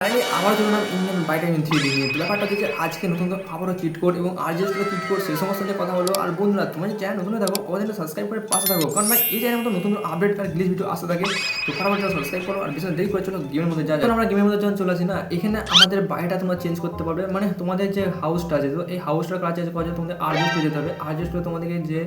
আমার জন্য Indian vitamin three নিয়ে ব্যাপারটা হচ্ছে আজকে নতুন আবারও চিট কোড এবং আরজিএস চিট কোড সেই সমস্ত নিয়ে কথা হলো। আর বন্ধুরা তোমার যে চ্যানেল নতুন থাকো ওদের সাবস্ক্রাইব করে পাশে থাকো, কারণ ভাই এই চ্যানেল মতো নতুন আপডেট আর গ্লিচ ভিডিও আসতে থাকে। তো ফটাফট সাবস্ক্রাইব করো আর বিশেষ দেরি করে চলো গেমের মধ্যে যা আমরা গেমের মধ্যে যখন চলে আসি না, এখানে আমাদের বাড়িটা তোমরা চেঞ্জ করতে পারবে। মানে তোমাদের যে হাউসটা আছে, তো এই হাউসটার কাজ আছে তোমাদের আরজিএস যেতে হবে। আরজিএস তোমাদেরকে যে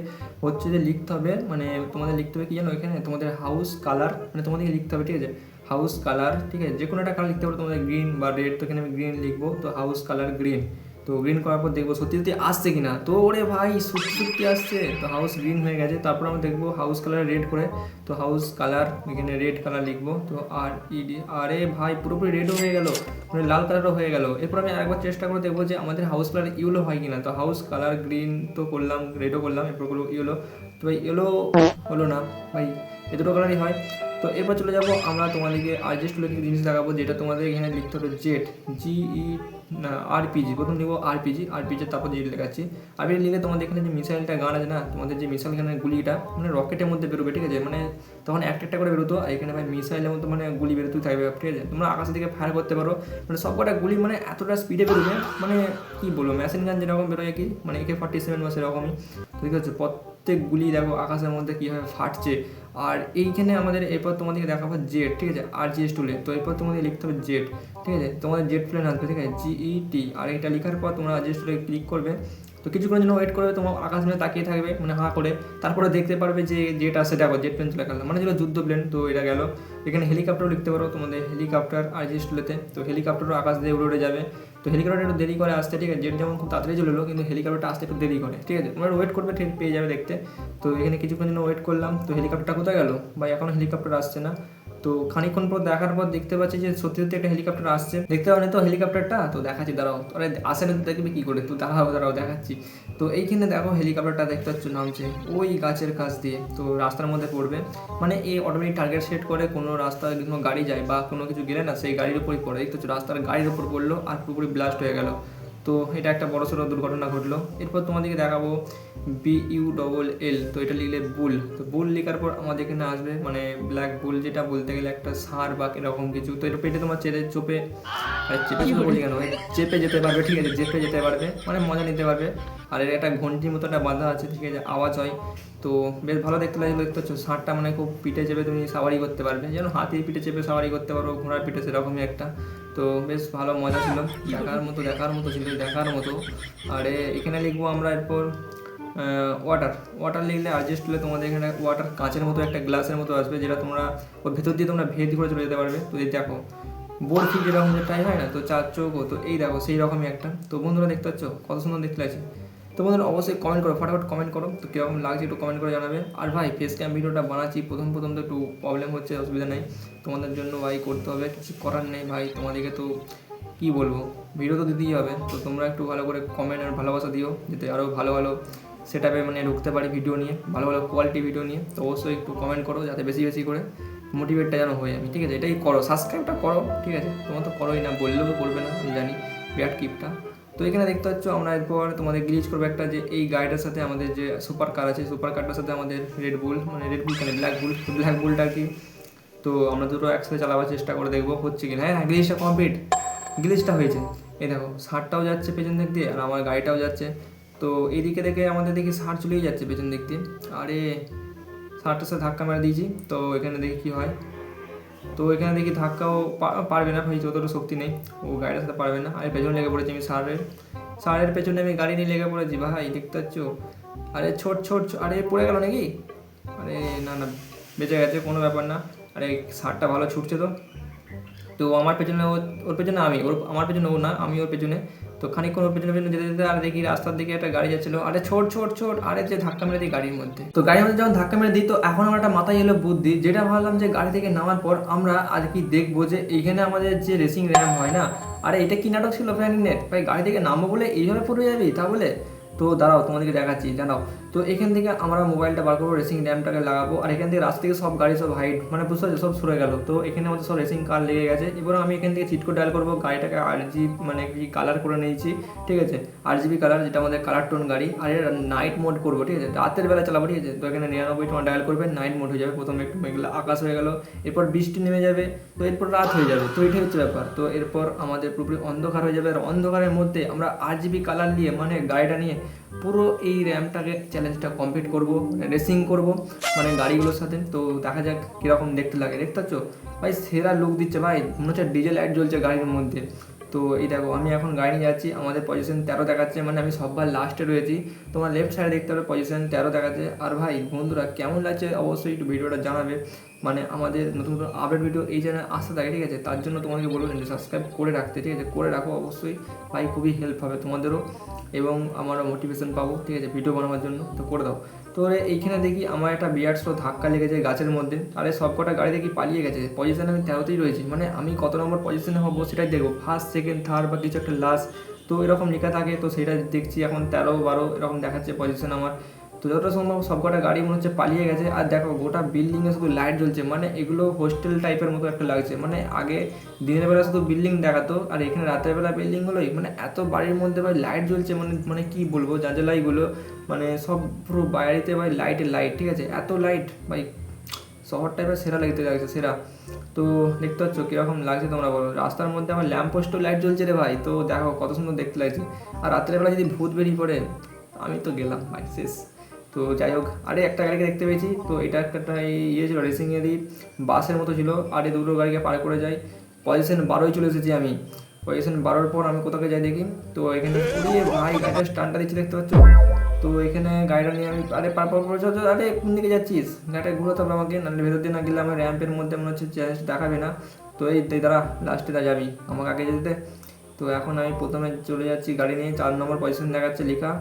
হচ্ছে যে লিখতে হবে, মানে তোমাদের লিখতে হবে কি জানো, এখানে তোমাদের হাউস কালার মানে তোমাদেরকে লিখতে হবে, ঠিক আছে। হাউস কালার, ঠিক আছে, যে কোনো একটা কালার লিখতে পারো তোমাদের, গ্রিন বা রেড। তো এখানে আমি গ্রিন লিখবো, তো হাউস কালার গ্রিন। তো গ্রিন করার পর দেখবো সত্যি সত্যি আসছে কিনা। তো ওরে ভাই সত্যি সত্যি আসছে, তো হাউস গ্রিন হয়ে গেছে। তারপর আমরা দেখবো হাউস কালার রেড করে, তো হাউস কালার এখানে রেড কালার লিখবো। তো আর ইডি, আরে ভাই পুরোপুরি রেডও হয়ে গেল, মানে লাল কালারও হয়ে গেল। এরপর আমি আরেকবার চেষ্টা করে দেখবো যে আমাদের হাউস কালার ইয়েলো হয় কিনা। তো হাউস কালার গ্রিন তো করলাম, রেডও করলাম, এরপর করবো ইয়েলো। তো ভাই ইয়েলো হলো না ভাই, এ দুটো কালারই হয়। তো এরপর চলে যাবো আমরা তোমাদেরকে আরজিএস কিছু জিনিস দেখাবো, যেটা তোমাদের এখানে লিখতে হবে জেড, জিই না আরপিজি। প্রথম লিখবো আরপিজি তারপর জেড লেখাচ্ছি। আরপিজি লিখলে তোমাদের এখানে যে মিসাইলটা গান আছে না, তোমাদের যে মিসাইল এখানে গুলিটা মানে রকেটের মধ্যে বেরোবে, ঠিক আছে। মানে তখন একটা একটা করে বেরোতো, আর এখানে ভাই মিসাইলের মতো মানে গুলি বেরোতেই থাকবে, ঠিক আছে। তোমরা আকাশের দিকে ফায়ার করতে পারো, মানে সবকটা গুলি মানে এতটা স্পিডে বেরোবে, মানে কী বলবো, মেশিন গান যেরকম বেরোয় কি, মানে AK-47 বা সেরকমই। ঠিক আছে, প্রত্যেক গুলি দেখো আকাশের মধ্যে কীভাবে ফাটছে। আর এইখানে আমাদের এরপর তোমাদেরকে দেখাবো জেড, ঠিক আছে, আরজিএস টুলে। তো এরপর তোমাদের লিখতে হবে জেড, ঠিক আছে, তোমাদের জেড প্লেন আসবে, ঠিক আছে, জিইটি। আর এটা লেখার পর তোমরা আরজিএস টুলে ক্লিক করবে। তো কিছুক্ষণের জন্য ওয়েট করবে, তোমার আকাশ মেলে তাকিয়ে থাকবে মানে হাঁ করে। তারপরে দেখতে পারবে যে জেট আসে, দেখো জেট প্লেন চলে গেল, মানে যেটা যুদ্ধ প্লেন। তো এটা গেল। এখানে হেলিকপ্টারও লিখতে পারো তোমাদের, হেলিকপ্টার আরজিএস টুলেতে। তো হেলিকপ্টারও আকাশ দিয়ে উড়ে উড়ে যাবে। তো হেলিকপ্টার একটু দেরি করে আসতে, ঠিক আছে। জেট যেমন খুব তাড়াতাড়ি চলে এলো, কিন্তু হেলিকপ্টারটা আসতে একটু দেরি করে, ঠিক আছে। তোমরা ওয়েট করবে, ঠিক পেয়ে যাবে দেখতে। তো এখানে কিছুক্ষণ জন্য ওয়েট করলাম। তো হেলিকপ্টারটা কোথায় গেল বা এখনও হেলিকপ্টার আসছে না। তো খানিকক্ষণ পর দেখার পর দেখতে পাচ্ছি যে সত্যি সত্যি একটা হেলিকপ্টার আসছে। দেখতে পাবেন তো হেলিকপ্টারটা, তো দেখাচ্ছি দাঁড়াও। আরে আসে না দেখবে কী করে, তো দাঁড়াও দেখাচ্ছি। তো এইখানে দেখো হেলিকপ্টারটা দেখতে পাচ্ছ নামছে ওই গাছের কাছ দিয়ে, তো রাস্তার মধ্যে পড়বে। মানে এই অটোমেটিক টার্গেট সেট করে, কোনো রাস্তায় কোনো গাড়ি যায় বা কোনো কিছু গেলে না, সেই গাড়ির উপরই পড়ে। দেখতে পাচ্ছ রাস্তার গাড়ির উপর পড়লো আর পুরোপুরি ব্লাস্ট হয়ে গেল। তো এটা একটা বড়সড় দুর্ঘটনা ঘটলো। এরপর তোমাদেরকে দেখাবো BULL। তো এটা লিখলে বুল। তো বুল লেখার পর আমাদের এখানে আসবে মানে ব্ল্যাক বুল, যেটা বলতে গেলে একটা ষাঁড় বা এরকম কিছু। তো এটা পেটে তোমার চেপে বলি কেন, চেপে যেতে পারবে, ঠিক আছে, চেপে যেতে পারবে, মানে মজা নিতে পারবে। আর এর একটা ঘন্টির মতো একটা বাঁধা আছে, ঠিক আছে, আওয়াজ হয়। তো বেশ ভালো দেখতে লাগলো। দেখতে পাচ্ছ ষাঁড়টা মানে খুব পিঠে চেপে তুমি সাওয়ারি করতে পারবে, যেন হাতির পিঠে চেপে সাওয়ারি করতে পারো, ঘোড়ার পিঠে সেরকমই একটা। তো বেশ ভালো মজা ছিল, দেখার মতো। আর এখানে লিখবো আমরা এরপর ওয়াটার লিখলে আরজিএস টুলে তোমাদের এখানে ওয়াটার কাঁচের মতো একটা গ্লাসের মতো আসবে, যেটা তোমরা ওর ভেতর দিয়ে তোমরা ভেদ করে চলে যেতে পারবে। তো এই দেখো বরফি যেরকম যে টাই হয় না, তো চার চৌকো, তো এই দেখো সেই রকমই একটা। তো বন্ধুরা দেখতে পাচ্ছ কত সুন্দর দেখতে লাগছে। তো বন্ধুরা অবশ্যই কমেন্ট করো, ফটাফট কমেন্ট করো, তো কীরকম লাগছে একটু কমেন্ট করে জানাবে। আর ভাই ফেস ক্যাম ভিডিওটা বানাচ্ছি প্রথম তো একটু প্রবলেম হচ্ছে, অসুবিধা নেই, তোমাদের জন্য ভাই করতে হবে, কিছু করার নেই ভাই। তোমাদেরকে তো কী বলবো, ভিডিও তো দিতেই হবে। তো তোমরা একটু ভালো করে কমেন্ট আর ভালোবাসা দিও, যাতে আরও ভালো সেট আপে মানে ঢুকতে পারি ভিডিও নিয়ে, ভালো কোয়ালিটি ভিডিও নিয়ে। তো অবশ্যই একটু কমেন্ট করো, যাতে বেশি করে মোটিভেটটা যেন হয়ে আমি, ঠিক আছে। এটাই করো, সাবস্ক্রাইবটা করো, ঠিক আছে। তোমার তো করোই না, বললেও তো করবে না, আমি জানি, ব্যাড কিপটা। তো এখানে দেখতে পাচ্ছ আমরা এরপর তোমাদের গ্লিচ করবো একটা, যে এই গাড়িটার সাথে আমাদের যে সুপার কার আছে, সুপার কারটার সাথে আমাদের রেড বুল কেন ব্ল্যাক বুলটা কি। তো আমরা দুটো একসাথে চালাবার চেষ্টা করে দেখবো হচ্ছে কি না। হ্যাঁ গ্লিচটা কমপ্লিট, গ্লিচটা হয়েছে। এই দেখো ষাঁড়টাও যাচ্ছে পেছন দিক দিয়ে আর আমার গাড়িটাও যাচ্ছে। তো এইদিকে দেখে আমাদের দেখি ষাঁড় চলেই যাচ্ছে পেছন দিক দিয়ে। আরে ষাঁড়টার সাথে ধাক্কা মেরে দিয়েছি। তো এখানে দেখি কী হয়। তো এখানে দেখি ধাক্কাও পারবে না ভাই, যতটা শক্তি নেই, ও গাড়িটার সাথে পারবে না। আর পেছনে লেগে পড়েছি আমি ষাঁড়ের পেছনে আমি গাড়ি নিয়ে লেগে পড়েছি ভাই, দেখতে পাচ্ছ। আরে ছোট আরে পড়ে গেল নাকি, আরে না বেঁচে গেছে, কোনো ব্যাপার না। আরে ষাঁড়টা ভালো ছুটছে। তো আমার পেছনে ওর পেছনে আমি, আমার পেছনে ও না, আমি ওর পেছনে। তো খানিকক্ষণ ওর পেছনে যেতে আর দেখি রাস্তার দিকে একটা গাড়ি যাচ্ছিলো। আরে ছোট আরে যে ধাক্কা মেরে দিই গাড়ির মধ্যে। তো গাড়ির মধ্যে যখন ধাক্কা মেরে দিই, তো এখন আমার একটা মাথায় এলো বুদ্ধি, যেটা ভাবলাম যে গাড়ি থেকে নামার পর আমরা আর কি দেখবো যে এইখানে আমাদের যে রেসিং র্যাম হয় না। আরে এটা কি নাটক ছিল ফ্যান নেট ভাই, গাড়ি থেকে নামবো বলে এইভাবে পড়ে যাবি তা বলে। তো দাঁড়াও তোমাদেরকে দেখাচ্ছি, জানাও। তো এখান থেকে আমরা মোবাইলটা বার করবো, রেসিং র্যামটাকে লাগাবো, আর এখান থেকে রাস্তা থেকে সব গাড়ি সব হাইট মানে বুঝতে পারছো সব সরে গেল। তো এখানে আমাদের সব রেসিং কার লেগে গেছে। এবার আমি এখান থেকে চিট কোড ডায়াল করবো, গাড়িটাকে RGB মানে কি কালার করে নিয়েছি, ঠিক আছে, RGB কালার, যেটা আমাদের কালার টোন গাড়ি। আর এর নাইট মোড করবো, ঠিক আছে, রাতের বেলা চালাবো, ঠিক আছে। তো এখানে 99 তোমার ডায়াল করবে, নাইট মোড হয়ে যাবে। প্রথমে একটু মেঘলা আকাশ হয়ে গেল, এরপর বৃষ্টি নেমে যাবে, তো এরপর রাত হয়ে যাবে। তো এটাই হচ্ছে ব্যাপার। তো এরপর আমাদের পুরোপুরি অন্ধকার হয়ে যাবে, আর অন্ধকারের মধ্যে আমরা RGB কালার নিয়ে মানে গাড়িটা নিয়ে পুরো এই র্যামটাকে চ্যালেঞ্জটা কমপ্লিট করব, রেসিং করব মানে গাড়িগুলোর সাথে। তো দেখা যাক কীরকম দেখতে লাগে। দেখতে পাচ্ছ ভাই সেরা লুক দিচ্ছে ভাই, মনে হচ্ছে ডিজেল লাইট জ্বলছে গাড়ির মধ্যে। তো এই দেখো আমি এখন গাড়ি নিয়ে যাচ্ছি, আমাদের পজিশন 13 দেখাচ্ছে, মানে আমি সববার লাস্টে রয়েছি। তোমার লেফট সাইডে দেখতে পাবে পজিশন 13 দেখাচ্ছে। আর ভাই বন্ধুরা কেমন লাগছে অবশ্যই একটু ভিডিওটা জানাবে। মানে আমাদের নতুন নতুন আপডেট ভিডিও এই চ্যানেলে আসতে থাকে, ঠিক আছে, তার জন্য তোমাকে বলবো যে সাবস্ক্রাইব করে রাখতে, ঠিক আছে, করে রাখো অবশ্যই ভাই, খুবই হেল্প হবে তোমাদেরও এবং আমারও মোটিভেশন পাবো, ঠিক আছে, ভিডিও বানানোর জন্য। তো করে দাও। তো এইখানে দেখি আমার একটা বিরাট সো ধাক্কা লেগেছে গাছের মধ্যে, আরে সবকটা গাড়ি দেখি পালিয়ে গেছে। পজিশনে আমি 13তেই রয়েছি, মানে আমি কত নম্বর পজিশনে হবো সেটাই দেখবো, ফার্স্ট সেকেন্ড থার্ড বা কিছু একটা লাস্ট, তো এরকম লেখা থাকে। তো সেটা দেখছি এখন 13 12 এরকম দেখাচ্ছে পজিশন আমার। তো যতটা সম্ভব সবকটা গাড়ি মনে হচ্ছে পালিয়ে গেছে। আর দেখো গোটা বিল্ডিংয়ে শুধু লাইট জ্বলছে, মানে এগুলো হোস্টেল টাইপের মতো একটা লাগছে। মানে আগে দিনের বেলা শুধু বিল্ডিং দেখাতো, আর এখানে রাতের বেলা বিল্ডিংগুলোই মানে এত বাড়ির মধ্যে ভাই লাইট জ্বলছে, মানে মানে কী বলবো, জানলাগুলো মানে সব পুরো বাড়িতে ভাই লাইটের লাইট, ঠিক আছে, এত লাইট ভাই, শহরটা এবার সেরা লাগতে লাগছে, সেরা। তো দেখতে পাচ্ছ কীরকম লাগছে তোমরা বলো, রাস্তার মধ্যে আমার ল্যাম্প পোস্টও লাইট জ্বলছে রে ভাই। তো দেখো কত সুন্দর দেখতে লাগছে। আর রাত্রেবেলা যদি ভূত বেরিয়ে পড়ে আমি তো গেলাম ভাই, শেষ। তো যাই হোক, আরে একটা গাড়িকে দেখতে পেয়েছি, তো এটা একটা ইয়ে ছিল রেসিংয়েরই বাসের মতো ছিল। আর এই দুটো গাড়িকে পার করে যাই, পজিশন 12 চলে এসেছি আমি। পজিশন 12 পর আমি কোথাকে যাই দেখি, তো এখানে পুড়িয়ে ভাই গাড়িটা স্টানটা দিচ্ছি, দেখতে পাচ্ছ। তো এখানে গাড়িটা নিয়ে আমি আরে পারপর করেছ, আরে কোন দিকে যাচ্ছিস, গাড়িটা ঘুরোতে হবে আমাকে, নাহলে ভেতর দিয়ে না গেলে আমার র্যাম্পের মধ্যে মনে হচ্ছে চ্যালেঞ্জ দেখাবে না। তো এই দাঁড়া, লাস্টে যাবি আমাকে আগে যেতে। তো এখন আমি প্রথমে চলে যাচ্ছি গাড়ি নিয়ে, 4 নম্বর পজিশন দেখাচ্ছে লেখা,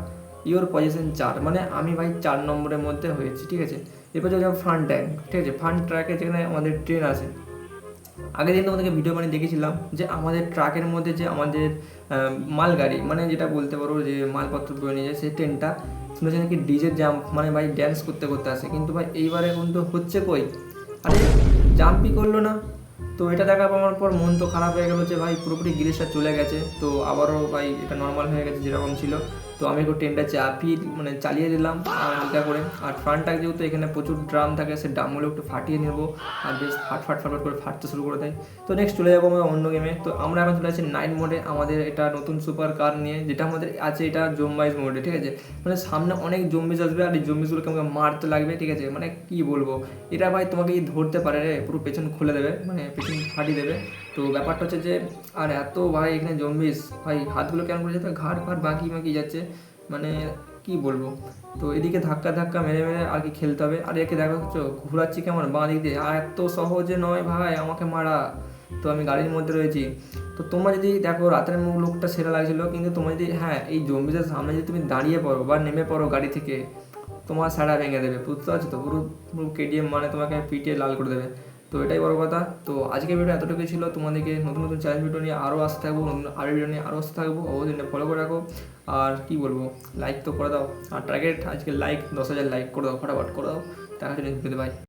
ইওর পজিশন 4, মানে আমি ভাই 4 নম্বরের মধ্যে হয়েছি, ঠিক আছে। এরপর চলে যাবো ফান ট্র্যাক, ঠিক আছে, ফান ট্র্যাকে যেখানে আমাদের ট্রেন আছে। আগের দিন তোমাদেরকে ভিডিও বানিয়ে দেখেছিলাম যে আমাদের ট্রাকের মধ্যে যে আমাদের মালগাড়ি মানে যেটা বলতে পারো যে মালপত্র বয়ে নিয়ে যায়, সেই ট্রেনটা শুনেছি নাকি ডিজের জাম্প মানে ভাই ড্যান্স করতে করতে আসে, কিন্তু ভাই এইবারে কিন্তু হচ্ছে কই, আরে জাম্পই করলো না। তো এটা দেখার পাওয়ার পর মন তো খারাপ হয়ে গেলো যে ভাই পুরোপুরি গ্লিচটা চলে গেছে। তো আবারও ভাই এটা নর্মাল হয়ে গেছে যেরকম ছিল। তো আমি একটু ট্রেনটা চাপিয়ে মানে চালিয়ে দিলাম হালকা করে। আর ফ্রন্টটাকে যেহেতু এখানে প্রচুর ড্রাম থাকে, সে ড্রামগুলো একটু ফাটিয়ে নেবো, আর বেশ ফাট করে ফাটতে শুরু করে দেয়। তো নেক্সট চলে যাবো আমরা অন্য গেমে। তো আমরা এখন চলে যাচ্ছি নাইট মোডে, আমাদের এটা নতুন সুপার কার নিয়ে, যেটা আমাদের আছে এটা জম্বাইজ মোডে, ঠিক আছে। মানে সামনে অনেক জম্বিজ আসবে, আর এই জম্বিজগুলোকে আমাকে মারতে লাগবে, ঠিক আছে। মানে কি বলবো, এটা ভাই তোমাকে ধরতে পারে রে, পুরো পেছন খুলে দেবে, মানে পেছন ফাটিয়ে দেবে। তো ব্যাপারটা হচ্ছে যে আর এত ভাই এখানে জম্বিস, ভাই হাতগুলো কেমন করে যেতে, ঘাট বাঁকি যাচ্ছে, মানে কি বলবো। তো এদিকে ধাক্কা মেরে আর কি খেলতে হবে। আর একে দেখা হচ্ছে ঘোরাচ্ছি কেমন বাঁ দিক দিয়ে, আর এত সহজে নয় ভাই আমাকে মারা। তো আমি গাড়ির মধ্যে রয়েছি। তো তোমরা যদি দেখো রাতের লুকটা সেরা লাগছিলো, কিন্তু তোমরা যদি হ্যাঁ এই জম্বিদের সামনে যদি তুমি দাঁড়িয়ে পড়ো বা নেমে পড়ো গাড়ি থেকে, তোমার সাড়া ভেঙে দেবে, বুঝতে পারছো তো, পুরো পুরো KTM মানে তোমাকে পিটিয়ে লাল করে দেবে। তো এটাই বড় কথা। তো আজকের ভিডিও এতটুকুই ছিল, তোমাদেরকে নতুন নতুন চ্যালেঞ্জ ভিডিও নিয়ে আরও আসতে থাকবো, নতুন আরও ভিডিও নিয়ে আরও আসতে থাকবো, অবশ্যই ফলো করে রাখো। আর কি বলবো, লাইক তো করে দাও, আর টার্গেট আজকে লাইক 10,000 লাইক করে দাও, ফটাফট করে দাও। দেখা হচ্ছে নেক্সট ভিডিওতে, বাই।